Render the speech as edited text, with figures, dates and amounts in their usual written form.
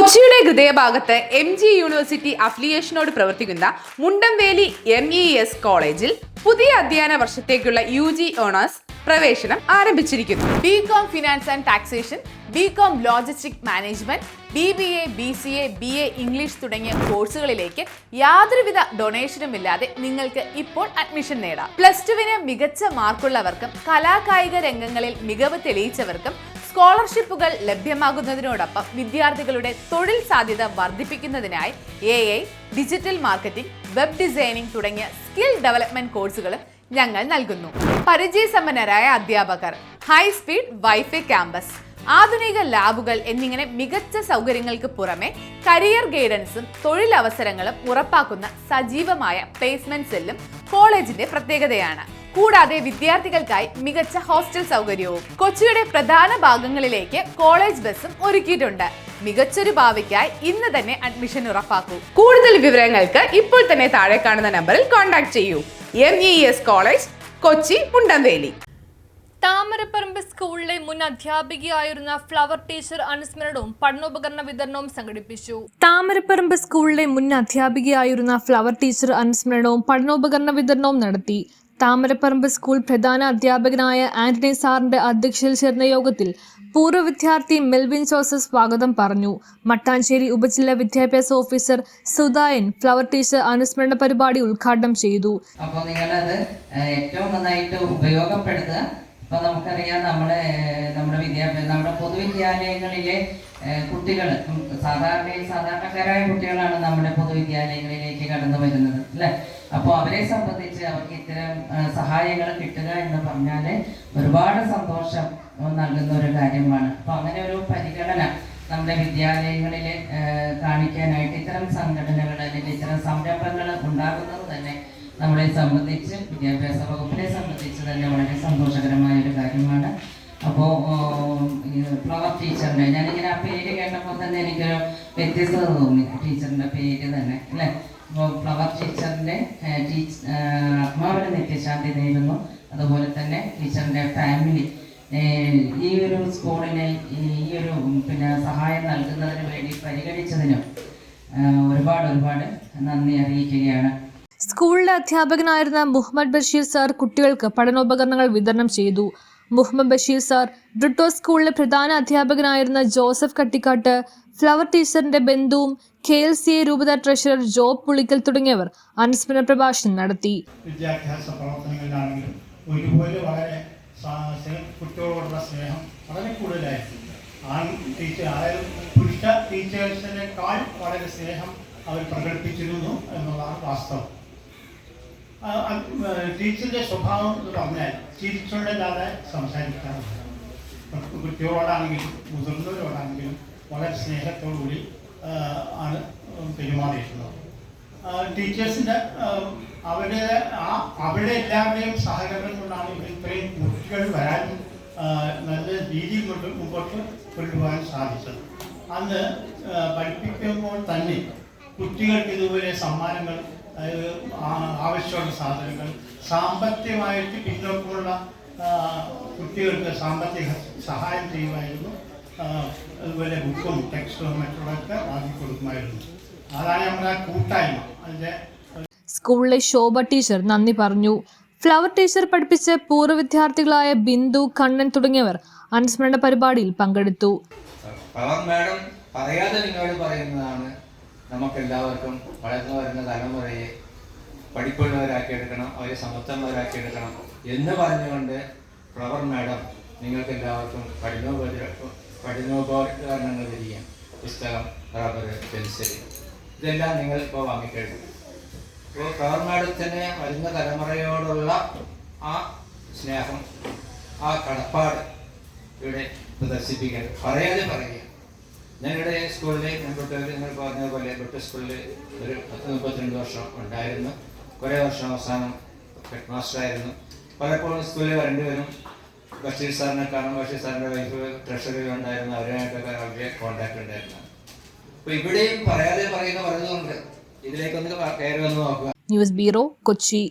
കൊച്ചിയുടെ ഹൃദയഭാഗത്ത് MG university അഫിലിയേഷനോട് പ്രവർത്തിക്കുന്ന മുണ്ടംവേലി MES കോളേജിൽ പുതിയ അധ്യയന വർഷത്തേക്കുള്ള UG ഓണേഴ്സ് പ്രവേശനം ആരംഭിച്ചിരിക്കുന്നു. BCom finance and taxation, BCom logistic management, BBA, BCA, BA English തുടങ്ങിയ കോഴ്സുകളിലേക്ക് യാതൊരുവിധ ഡൊണേഷനും ഇല്ലാതെ നിങ്ങൾക്ക് ഇപ്പോൾ അഡ്മിഷൻ നേടാം. +2 മികച്ച മാർക്കുള്ളവർക്കും കലാകായിക രംഗങ്ങളിൽ മികവ് തെളിയിച്ചവർക്കും സ്കോളർഷിപ്പുകൾ ലഭ്യമാകുന്നതിനോടൊപ്പം വിദ്യാർത്ഥികളുടെ തൊഴിൽ സാധ്യത വർദ്ധിപ്പിക്കുന്നതിനായി AI, digital marketing, web designing തുടങ്ങിയ സ്കിൽ ഡെവലപ്മെന്റ് കോഴ്സുകളും ഞങ്ങൾ നൽകുന്നു. പരിചയസമ്പന്നരായ അധ്യാപകർ, ഹൈ സ്പീഡ് വൈഫൈ ക്യാമ്പസ്, ആധുനിക ലാബുകൾ എന്നിങ്ങനെ മികച്ച സൗകര്യങ്ങൾക്ക് പുറമെ കരിയർ ഗൈഡൻസും തൊഴിലവസരങ്ങളും ഉറപ്പാക്കുന്ന സജീവമായ പ്ലേസ്മെന്റ് സെല്ലും കോളേജിന്റെ പ്രത്യേകതയാണ്. കൂടാതെ വിദ്യാർത്ഥികൾക്കായി മികച്ച ഹോസ്റ്റൽ സൗകര്യവും കൊച്ചിയുടെ പ്രധാന ഭാഗങ്ങളിലേക്ക് കോളേജ് ബസ്സും ഒരുക്കിയിട്ടുണ്ട്. മികച്ചൊരു ഭാവിക്കായി ഇന്ന് തന്നെ അഡ്മിഷൻ ഉറപ്പാക്കൂ. കൂടുതൽ വിവരങ്ങൾക്ക് ഇപ്പോൾ തന്നെ താഴെ കാണുന്ന നമ്പറിൽ കോൺടാക്ട് ചെയ്യൂ. MES college, Kochi, Mundamveli. താമരപ്പറമ്പ് സ്കൂളിലെ മുൻ അധ്യാപികയായിരുന്ന ഫ്ലവർ ടീച്ചർ അനുസ്മരണവും പഠനോപകരണ വിതരണവും സംഘടിപ്പിച്ചു. താമരപ്പറമ്പ് സ്കൂളിലെ മുൻ അധ്യാപികയായിരുന്ന ഫ്ലവർ ടീച്ചർ അനുസ്മരണവും പഠനോപകരണ വിതരണവും നടത്തി. താമരപ്പറമ്പ് സ്കൂൾ പ്രധാന അധ്യാപകനായ ആന്റണി സാറിന്റെ അധ്യക്ഷതയിൽ ചേർന്ന യോഗത്തിൽ പൂർവ്വ വിദ്യാർത്ഥി മെൽവിൻ ജോസഫ് സ്വാഗതം പറഞ്ഞു. മട്ടാഞ്ചേരി ഉപജില്ലാ വിദ്യാഭ്യാസ ഓഫീസർ സുധായൻ ഫ്ലവർ ടീച്ചർ അനുസ്മരണ പരിപാടി ഉദ്ഘാടനം ചെയ്തു. അപ്പോൾ നിങ്ങളത് ഏറ്റവും നന്നായിട്ട് ഉപയോഗപ്പെടുത്തുക. ഇപ്പോൾ നമുക്കറിയാം നമ്മുടെ പൊതുവിദ്യാലയങ്ങളിലെ കുട്ടികൾ സാധാരണക്കാരായ കുട്ടികളാണ് നമ്മുടെ പൊതുവിദ്യാലയങ്ങളിലേക്ക് കടന്നു വരുന്നത് അല്ലേ. അപ്പോൾ അവരെ സംബന്ധിച്ച് അവർക്ക് ഇത്തരം സഹായങ്ങൾ കിട്ടുക എന്ന് പറഞ്ഞാൽ ഒരുപാട് സന്തോഷം നൽകുന്ന ഒരു കാര്യമാണ്. അപ്പോൾ അങ്ങനെ ഒരു പരിഗണന നമ്മുടെ വിദ്യാലയങ്ങളിൽ കാണിക്കാനായിട്ട് ഇത്തരം സംഘടനകൾ അല്ലെങ്കിൽ ഇത്തരം സംരംഭങ്ങൾ ഉണ്ടാകുന്നത് തന്നെ നമ്മളെ സംബന്ധിച്ച് വിദ്യാഭ്യാസ വകുപ്പിനെ സംബന്ധിച്ച് തന്നെ വളരെ സന്തോഷകരമായ ഒരു കാര്യമാണ്. അപ്പോൾ ഫ്ലവർ ടീച്ചറിൻ്റെ ഞാനിങ്ങനെ ആ പേര് കേട്ടപ്പോൾ തന്നെ എനിക്കൊരു വ്യത്യസ്തത തോന്നി. ടീച്ചറിൻ്റെ പേര് തന്നെ അല്ലേ. അപ്പോൾ ഫ്ലവർ ടീച്ചറിൻ്റെ ആത്മാവിന് നിത്യശാന്തി നേരുന്നു. അതുപോലെ തന്നെ ടീച്ചറിൻ്റെ ഫാമിലി ഈ ഒരു സ്കൂളിനെ ഈ ഒരു സഹായം നൽകുന്നതിന് വേണ്ടി പരിഗണിച്ചതിനും ഒരുപാട് നന്ദി അറിയിക്കുകയാണ്. സ്കൂളിലെ അധ്യാപകനായിരുന്ന മുഹമ്മദ് ബഷീർ സാർ കുട്ടികൾക്ക് പഠനോപകരണങ്ങൾ വിതരണം ചെയ്തു. മുഹമ്മദ് ബഷീർ സാർ, ബ്രിട്ടോ സ്കൂളിലെ പ്രധാന അധ്യാപകനായിരുന്ന ജോസഫ് കട്ടിക്കാട്ട്, ഫ്ലവർ ടീച്ചറിന്റെ ബന്ധുവും KLCA രൂപത ട്രഷറർ ജോബ് പുളിക്കൽ തുടങ്ങിയവർ അനുസ്മരണ പ്രഭാഷണം നടത്തി. വിദ്യാഭ്യാസ പ്രവർത്തനങ്ങളിലാണെങ്കിലും ഒരുപോലെ വളരെ കുട്ടികളോടുള്ള സ്നേഹം വളരെ കൂടുതലായിരുന്നു. അതായത് പുരുഷ ടീച്ചേഴ്സിനേക്കാൾ വളരെ സ്നേഹം അവർ പ്രകടിപ്പിച്ചിരുന്നു എന്നുള്ളതാണ് വാസ്തവം. ടീച്ചറിൻ്റെ സ്വഭാവം എന്ന് പറഞ്ഞാൽ ചിരിച്ചുകൊണ്ടല്ലാതെ സംസാരിക്കാറുണ്ട്. കുട്ടികളോടാണെങ്കിലും മുതിർന്നവരോടാണെങ്കിലും വളരെ സ്നേഹത്തോടുകൂടി ആണ് പെരുമാറിയിട്ടുള്ളത്. ടീച്ചേഴ്സിൻ്റെ അവരുടെ എല്ലാവരുടെയും സഹകരണം കൊണ്ടാണ് ഇത്രയും കുട്ടികൾ വരാനും നല്ല രീതിയിൽ മുമ്പോട്ട് കൊണ്ടുപോകാൻ സാധിച്ചത്. അന്ന് പഠിപ്പിക്കുമ്പോൾ തന്നെ കുട്ടികൾക്ക് ഇതുപോലെ സമ്മാനങ്ങൾ, ആവശ്യമുള്ള സാധനങ്ങൾ, സാമ്പത്തികമായിട്ട് പിന്നോക്കമുള്ള കുട്ടികൾക്ക് സാമ്പത്തിക സഹായം ചെയ്യുമായിരുന്നു. അതുപോലെ ബുക്കും ടെക്സ്റ്റും മറ്റുള്ളതൊക്കെ വാങ്ങിക്കൊടുക്കുമായിരുന്നു. അതാണ് നമ്മുടെ കൂട്ടായ്മ. അതിൻ്റെ സ്കൂളിലെ ശോഭ ടീച്ചർ നന്ദി പറഞ്ഞു. ഫ്ലവർ ടീച്ചർ പഠിപ്പിച്ച പൂർവ്വ വിദ്യാർത്ഥികളായ ബിന്ദു, കണ്ണൻ തുടങ്ങിയവർ അനുസ്മരണ പരിപാടിയിൽ പങ്കെടുത്തു. മാഡം പറയാതെ നിങ്ങളോട് പറയുന്നതാണ്, നമുക്കെല്ലാവർക്കും വളർന്നു വരുന്ന തലമുറയെ പഠിപ്പുള്ളവരാക്കിയെടുക്കണം, അവരെ സമത്വമുള്ളവരാക്കിയെടുക്കണം എന്ന് പറഞ്ഞുകൊണ്ട് ഫ്ലവർ മാഡം നിങ്ങൾക്ക് എല്ലാവർക്കും പഠനോപകരണങ്ങൾ തരികയും പുസ്തകം, റബ്ബർ, പെൻസിൽ ഇതെല്ലാം നിങ്ങൾ ഇപ്പോൾ വാങ്ങിക്കഴിഞ്ഞു. അപ്പോൾ ഫ്ലവർ മാഡത്തിന് വരുന്ന തലമുറയോടുള്ള ആ സ്നേഹം, ആ കടപ്പാട് ഇവിടെ പ്രദർശിപ്പിക്കാൻ പറയാതെ പറയുക. ഞാനിവിടെ സ്കൂളിൽ നിങ്ങൾ പറഞ്ഞതുപോലെ ബ്രിട്ടോ സ്കൂളിൽ ഒരു 10-32 വർഷം ഉണ്ടായിരുന്നു. കുറേ വർഷം അവസാനം ഹെഡ് മാസ്റ്ററായിരുന്നു. പലപ്പോഴും സ്കൂളിൽ വരേണ്ടി വരും. ബഷീർ സാറിനെ കാണും. ബഷീർ സാറിൻ്റെ വൈഫ് ട്രഷറിയിൽ ഉണ്ടായിരുന്നു. അവരുമായിട്ടൊക്കെ വളരെ കോൺടാക്ട് ഉണ്ടായിരുന്നു. അപ്പോൾ ഇവിടെയും പറയാതെ പറയുന്നതുകൊണ്ട് ഇതിലേക്കൊന്ന് കയറി വന്ന് നോക്കുക. News bureau, Kochi.